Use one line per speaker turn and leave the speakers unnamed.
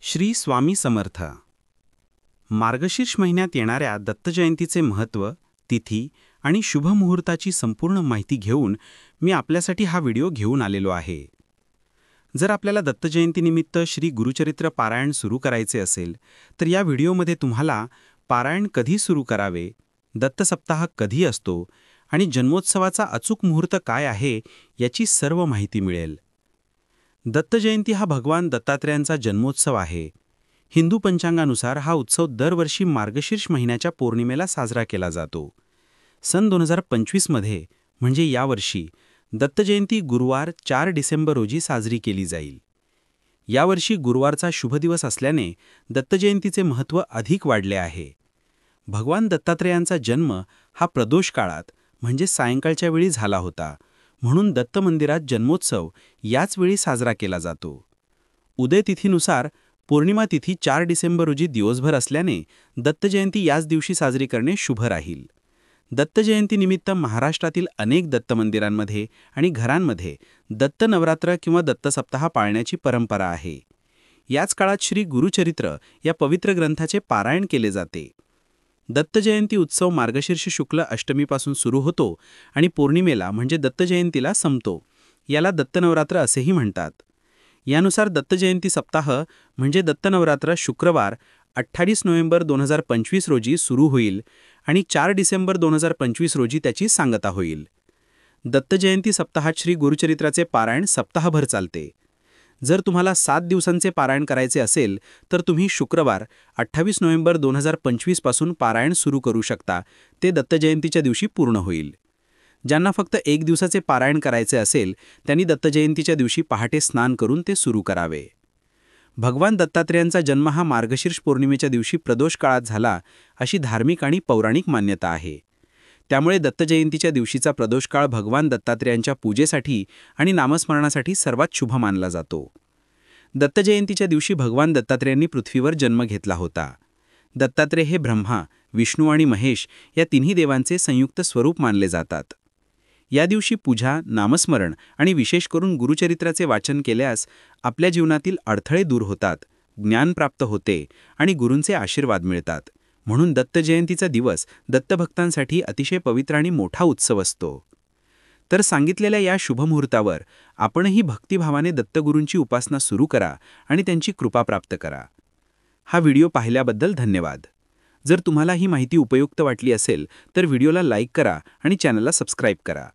श्री स्वामी समर्थ. मार्गशीर्ष महिन्यात येणाऱ्या दत्तजयंतीचे महत्त्व, तिथी आणि शुभमुहूर्ताची संपूर्ण माहिती घेऊन मी आपल्यासाठी हा व्हिडिओ घेऊन आलेलो आहे. जर आपल्याला दत्तजयंतीनिमित्त श्री गुरुचरित्र पारायण सुरू करायचे असेल तर या व्हिडिओमध्ये तुम्हाला पारायण कधी सुरू करावे, दत्तसप्ताह कधी असतो आणि जन्मोत्सवाचा अचूक मुहूर्त काय आहे याची सर्व माहिती मिळेल. दत्तजयंती हा भगवान दत्तात्रेयांचा जन्मोत्सव आहे. हिंदू पंचांगानुसार हा उत्सव दरवर्षी मार्गशीर्ष महिन्याच्या पौर्णिमेला साजरा केला जातो. सन 2025 मध्ये म्हणजे यावर्षी दत्तजयंती गुरुवार 4 डिसेंबर रोजी साजरी केली जाईल. यावर्षी गुरुवारचा शुभ दिवस असल्याने दत्तजयंतीचे महत्त्व अधिक वाढले आहे. भगवान दत्तात्रेयांचा जन्म हा प्रदोष काळात म्हणजे सायंकाळच्या वेळी झाला होता, म्हणून दत्त मंदिरात जन्मोत्सव याच वेळी साजरा केला जातो. उदयतिथीनुसार पौर्णिमा तिथी 4 डिसेंबर रोजी दिवसभर असल्याने दत्तजयंती याच दिवशी साजरी करणे शुभ राहील. दत्तजयंतीनिमित्त महाराष्ट्रातील अनेक दत्त मंदिरांमध्ये आणि घरांमध्ये दत्त नवरात्र किंवा दत्तसप्ताह पाळण्याची परंपरा आहे. याच काळात श्री गुरुचरित्र या पवित्र ग्रंथाचे पारायण केले जाते. दत्तजयंती उत्सव मार्गशीर्ष शुक्ल अष्टमीपासून सुरू होतो आणि पौर्णिमेला म्हणजे दत्तजयंतीला संपतो. याला दत्तनवरात्र असेही म्हणतात. यानुसार दत्तजयंती सप्ताह म्हणजे दत्तनवरात्र शुक्रवार 28 नोव्हेंबर 2025 रोजी सुरू होईल आणि 4 डिसेंबर 2025 रोजी त्याची सांगता होईल. दत्तजयंती सप्ताहात श्री गुरुचरित्राचे पारायण सप्ताहभर चालते. जर तुम्हाला 7 दिवसांचे पारायण करायचे असेल तर तुम्ही शुक्रवार 28 नोव्हेंबर 2025 पासून पारायण सुरू करू शकता. ते दत्तजयंतीच्या दिवशी पूर्ण होईल. ज्यांना फक्त 1 दिवसाचे पारायण करायचे असेल त्यांनी दत्तजयंतीच्या दिवशी पहाटे स्नान करून ते सुरू करावे. भगवान दत्तात्रेयांचा जन्म हा मार्गशीर्ष पौर्णिमेच्या दिवशी प्रदोष काळात झाला अशी धार्मिक आणि पौराणिक मान्यता आहे. त्यामुळे दत्तजयंतीच्या दिवशीचा प्रदोषकाळ भगवान दत्तात्रेयांच्या पूजेसाठी आणि नामस्मरणासाठी सर्वात शुभ मानला जातो. दत्तजयंतीच्या दिवशी भगवान दत्तात्रेयांनी पृथ्वीवर जन्म घेतला होता. दत्तात्रेय हे ब्रह्मा, विष्णू आणि महेश या तिन्ही देवांचे संयुक्त स्वरूप मानले जातात. या दिवशी पूजा, नामस्मरण आणि विशेष करून गुरुचरित्राचे वाचन केल्यास आपल्या जीवनातील अडथळे दूर होतात, ज्ञान प्राप्त होते आणि गुरूंचे आशीर्वाद मिळतात. म्हणून दत्तजयंतीचा दिवस दत्तभक्तांसाठी अतिशय पवित्र आणि मोठा उत्सव असतो. तर सांगितलेल्या या शुभमुहूर्तावर आपणही भक्तिभावाने दत्तगुरूंची उपासना सुरू करा आणि त्यांची कृपा प्राप्त करा. हा व्हिडिओ पाहिल्याबद्दल धन्यवाद. जर तुम्हाला ही माहिती उपयुक्त वाटली असेल तर व्हिडिओला लाईक करा आणि चॅनलला सबस्क्राईब करा.